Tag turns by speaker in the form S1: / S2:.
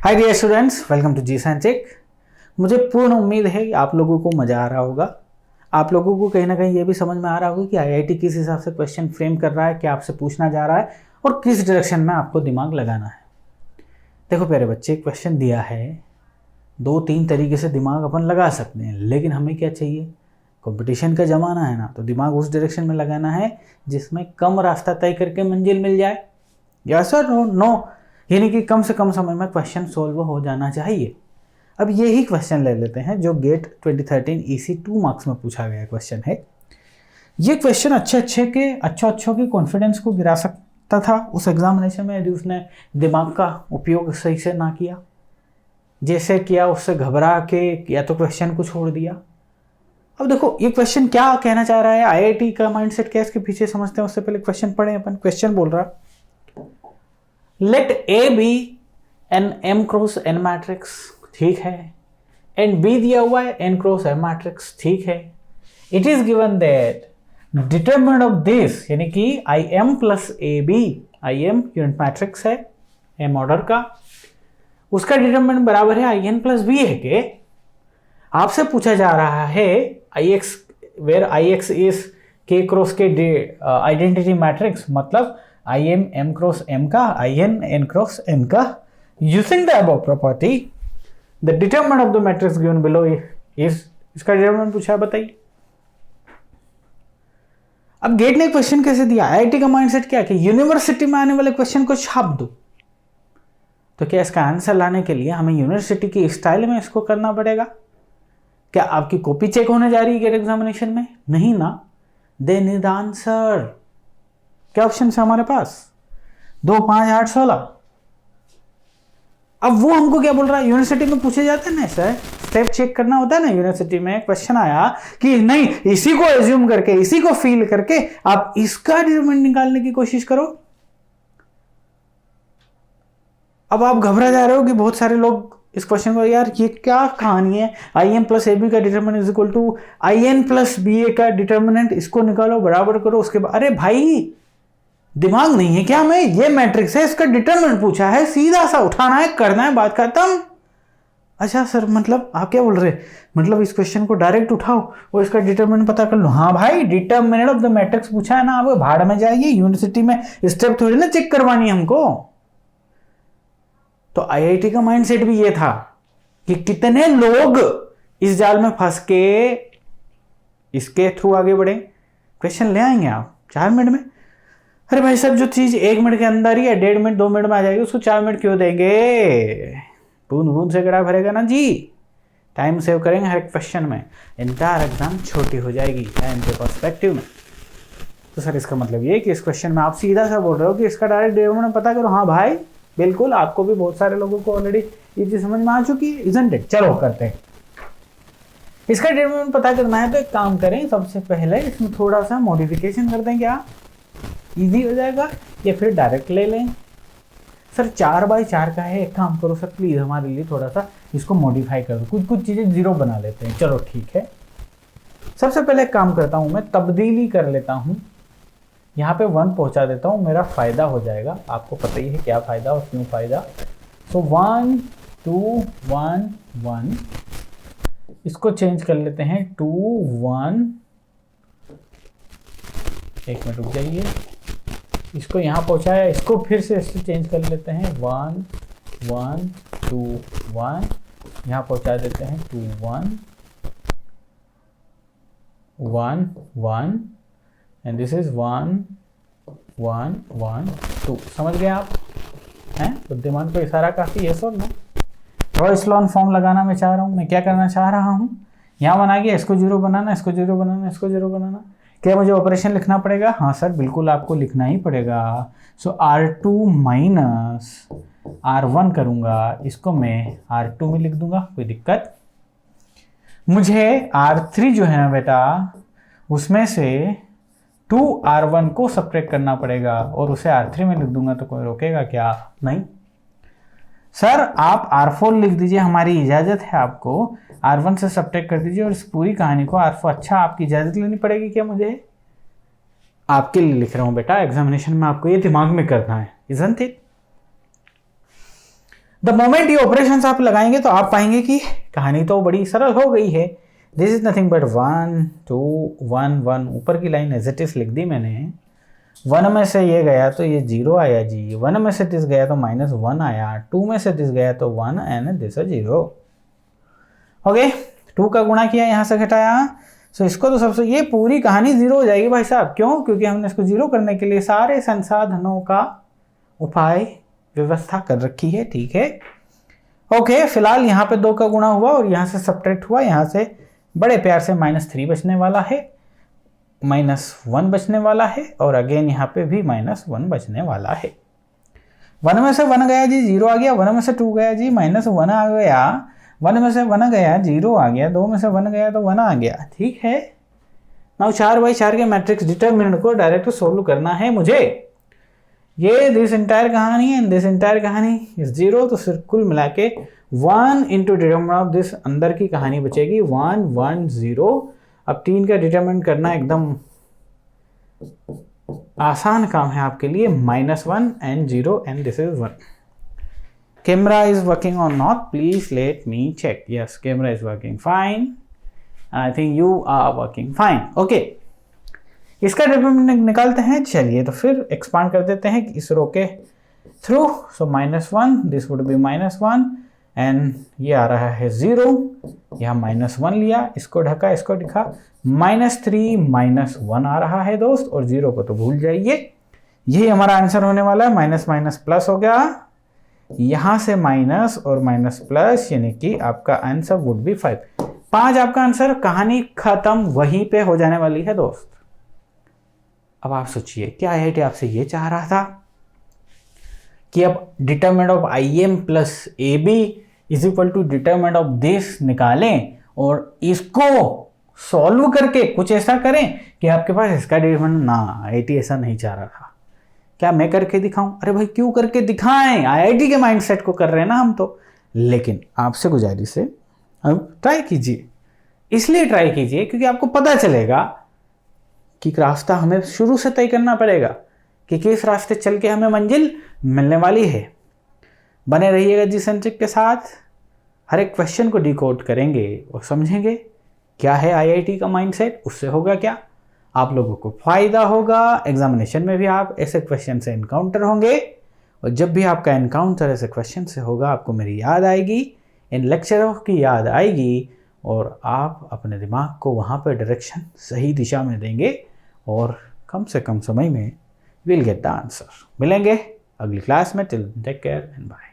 S1: Hi dear students, welcome to G science tech. मुझे पूर्ण उम्मीद है कि आप लोगों को मज़ा आ रहा होगा। आप लोगों को कहीं ना कहीं ये भी समझ में आ रहा होगा कि आईआईटी किस हिसाब से क्वेश्चन फ्रेम कर रहा है, क्या आपसे पूछना जा रहा है और किस डायरेक्शन में आपको दिमाग लगाना है। देखो प्यारे बच्चे, क्वेश्चन दिया है, 2-3 तरीके से दिमाग अपन लगा सकते हैं, लेकिन हमें क्या चाहिए? कंपटीशन का ज़माना है ना, तो दिमाग उस डायरेक्शन में लगाना है जिसमें कम रास्ता तय करके मंजिल मिल जाए। यस और नो, यानी कि कम से कम समय में क्वेश्चन सोल्व हो जाना चाहिए। अब यही क्वेश्चन ले लेते हैं जो गेट 2013 ईसी 2 मार्क्स में पूछा गया क्वेश्चन है। ये क्वेश्चन अच्छों के कॉन्फिडेंस को गिरा सकता था उस एग्जामिनेशन में, यदि उसने दिमाग का उपयोग सही से ना किया। जैसे किया उससे घबरा के या तो क्वेश्चन को छोड़ दिया। अब देखो ये क्वेश्चन क्या कहना चाह रहा है, आईआईटी का माइंडसेट क्या है इसके पीछे समझते हैं। उससे पहले क्वेश्चन पढ़े अपन। क्वेश्चन बोल रहा, let A B N M cross N matrix, ठीक है, एंड बी दिया हुआ है एन क्रॉस एम मैट्रिक्स, ठीक है। It is given that determinant of this, यानी कि I M plus A B, I M unit matrix है एम ऑर्डर का, उसका डिटरमिनेंट बराबर है आई एन प्लस बी है के। आपसे पूछा जा रहा है I X, where I X is K cross K identity matrix, मतलब I M M cross M का, I N N cross N का। Using the above property the determinant of the matrix given below is, इसका determinant पूछा, बताइए। अब gate ने question कैसे दिया? आईआईटी का माइंडसेट क्या है कि यूनिवर्सिटी में आने वाले क्वेश्चन को छाप दो। तो क्या इसका आंसर लाने के लिए हमें यूनिवर्सिटी की स्टाइल में इसको करना पड़ेगा? क्या आपकी कॉपी चेक होने जा रही है गेट एग्जामिनेशन में? नहीं ना। They need answer. क्या ऑप्शन है हमारे पास? 2, 5, 8, 16। अब वो हमको क्या बोल रहा है, यूनिवर्सिटी में पूछे जाते हैं ना सर, स्टेप चेक करना होता है ना। यूनिवर्सिटी में क्वेश्चन आया कि नहीं, इसी को एज्यूम करके, इसी को फील करके आप इसका डिटरमिनेंट निकालने की कोशिश करो। अब आप घबरा जा रहे हो कि बहुत सारे लोग इस क्वेश्चन को, यार ये क्या कहानी है, I M plus A B का determinant is equal to I N plus B A का डिटरमिनेंट, इसको निकालो बराबर करो, उसके बाद अरे भाई दिमाग नहीं है क्या? मैं ये मैट्रिक्स है, इसका डिटरमिनेंट पूछा है, सीधा सा उठाना है, करना है, बात खत्म। अच्छा सर, मतलब आप क्या बोल रहे, मतलब इस क्वेश्चन को डायरेक्ट उठाओ और इसका डिटरमिनेंट पता कर लो। हाँ भाई, डिटरमिनेंट ऑफ द मैट्रिक्स पूछा है ना, आप भाड़ में जाइए। यूनिवर्सिटी में स्टेप थोड़ी ना चेक करवानी है हमको। तो आईआईटी का माइंडसेट भी ये था कि कितने लोग इस जाल में फंस के इसके थ्रू आगे बढ़े। क्वेश्चन ले आएंगे आप 4 मिनट में। अरे भाई साहब, जो चीज 1 मिनट के अंदर ही है, 1.5 मिनट 2 मिनट में आ जाएगी, उसको 4 मिनट क्यों देंगे? बूंद बूंद से गड़ा भरेगा ना जी। टाइम सेव करेंगे हर क्वेश्चन में, इंटायर एग्जाम छोटी हो जाएगी टाइम के पर्सपेक्टिव में। तो सर इसका मतलब ये कि इस क्वेश्चन में आप सीधा सा बोल रहे हो कि इसका डायरेक्ट डिटरमिनेंट पता करो। हाँ भाई बिल्कुल, आपको भी बहुत सारे लोगों को ऑलरेडी ये चीज समझ में आ चुकी है, इजंट इट? चलो करते हैं। इसका डिटरमिनेंट पता करना है तो एक काम करें, सबसे पहले इसमें थोड़ा सा मॉडिफिकेशन कर दें, क्या इजी हो जाएगा, या फिर डायरेक्ट ले लें। सर 4/4 का है, एक काम करो सर प्लीज हमारे लिए थोड़ा सा इसको मॉडिफाई कर दो, कुछ चीजें 0 बना लेते हैं। चलो ठीक है, सबसे पहले एक काम करता हूं, मैं तब्दीली कर लेता हूं, यहाँ पे 1 पहुंचा देता हूं, मेरा फायदा हो जाएगा। आपको पता ही है क्या फायदा और क्यों फायदा। सो 1 2 1 1, इसको चेंज कर लेते हैं 2 1, 1 मिनट रुक जाइए, इसको यहाँ पहुंचाया, इसको फिर से इससे चेंज कर लेते हैं 1 1 2 1, यहाँ पहुंचा देते हैं 2 1 1 1, एंड दिस इज 1 1 1 2। समझ गए आप? हैं बुद्धिमान को इशारा काफी है सर ना। रॉ स्लॉन फॉर्म लगाना मैं चाह रहा हूँ, मैं क्या करना चाह रहा हूँ, यहाँ बना गया, इसको 0 बनाना, इसको 0 बनाना, इसको 0 बनाना। क्या मुझे ऑपरेशन लिखना पड़ेगा? हाँ सर बिल्कुल आपको लिखना ही पड़ेगा। सो R2 माइनस R1 करूँगा, इसको मैं R2 में लिख दूंगा, कोई दिक्कत? मुझे R3 जो है ना बेटा, उसमें से 2R1 को सब्ट्रैक्ट करना पड़ेगा और उसे R3 में लिख दूंगा, तो कोई रोकेगा क्या? नहीं। सर आप R4 लिख दीजिए, हमारी इजाज़त है आपको, R1 से सब्ट्रैक्ट कर दीजिए और इस पूरी कहानी को R4। अच्छा, आपकी इजाज़त लेनी पड़ेगी क्या मुझे? आपके लिए लिख रहा हूं बेटा, एग्जामिनेशन में आपको ये दिमाग में करना है, इजंट इट? द मोमेंट ये ऑपरेशंस आप लगाएंगे तो आप पाएंगे कि कहानी तो बड़ी सरल हो गई है। दिस इज नथिंग बट 1 2 1 1, ऊपर की लाइन एज इट इज लिख दी मैंने। 1 में से ये गया तो ये 0 आया जी, 1 में से दिस गया तो -1 आया, 2 में से दिस गया तो 1 एंड दिस 0। ओके, 2 का गुणा किया, यहाँ से घटाया, सो इसको तो सबसे, ये पूरी कहानी 0 हो जाएगी भाई साहब। क्यों? क्योंकि हमने इसको 0 करने के लिए सारे संसाधनों का उपाय व्यवस्था कर रखी है। ठीक है, ओके, फिलहाल यहाँ पे 2 का गुणा हुआ और यहाँ से सब्ट्रैक्ट हुआ, यहाँ से बड़े प्यार से -3 बचने वाला है, -1 बचने वाला है, और अगेन यहाँ पे भी -1 बचने वाला है। 1 में से 1 गया जी, 0 आ गया, 1 में से 2 गया जी, -1 आ गया, 1 में से 1 गया, 0 आ गया, 2 में से 1 गया तो 1 आ गया। ठीक है, नाउ 4x4 के मैट्रिक्स डिटरमिनेंट को डायरेक्ट सोल्व करना है मुझे। ये दिस इंटायर कहानी एंड दिस इंटायर कहानी इज 0, तो सिर्फ कुल मिला के 1 इंटू डिटरमिनेंट ऑफ दिस, अंदर की कहानी बचेगी 1 1 0। अब 3 का डिटरमिनेंट करना एकदम आसान काम है आपके लिए, -1 and 0 and this is 1. Camera is working or not? Please let me check. Yes, camera is working fine. I think you are working fine. Okay. इसका डिटरमिनेंट निकालते हैं। चलिए तो फिर एक्सपांड कर देते हैं इस रो के through. So -1, this would be -1 and ये आ रहा है 0, यहाँ -1 लिया, इसको ढका, इसको दिखा, -3 -1 आ रहा है दोस्त, और 0 को तो भूल जाइए। यही हमारा आंसर होने वाला है। माइनस माइनस प्लस हो गया, यहाँ से माइनस और माइनस प्लस, यानी कि आपका आंसर वुड बी 5। 5 आपका आंसर। कहानी खत्म, वहीं पे हो जाने वाली है दोस्त। अब आप सोचिए, क्या IIT आपसे ये चाह रहा था कि अब determinant of IM plus AB is equal to determinant of this निकालें और इसको सॉल्व करके कुछ ऐसा करें कि आपके पास इसका डिटरमिनेंट ना। IIT ऐसा नहीं चाह रहा था। क्या मैं करके दिखाऊं? अरे भाई क्यों करके दिखाएं, IIT के माइंडसेट को कर रहे हैं ना हम तो। लेकिन आपसे गुजारिश है, अब ट्राई कीजिए। इसलिए ट्राई कीजिए क्योंकि आपको पता चलेगा कि रास्ता हमें शुरू से तय करना पड़ेगा कि किस रास्ते चल के हमें मंजिल मिलने वाली है। बने रहिएगा Gcentric के साथ। हर एक क्वेश्चन को डिकोड करेंगे और समझेंगे क्या है IIT का माइंडसेट, उससे होगा क्या, आप लोगों को फायदा होगा। एग्जामिनेशन में भी आप ऐसे क्वेश्चन से इनकाउंटर होंगे, और जब भी आपका इनकाउंटर ऐसे क्वेश्चन से होगा आपको मेरी याद आएगी, इन लेक्चरों की याद आएगी, और आप अपने दिमाग को वहाँ पर डायरेक्शन सही दिशा में देंगे और कम से कम समय में विल गेट द आंसर। मिलेंगे अगली क्लास में। Till take care and bye.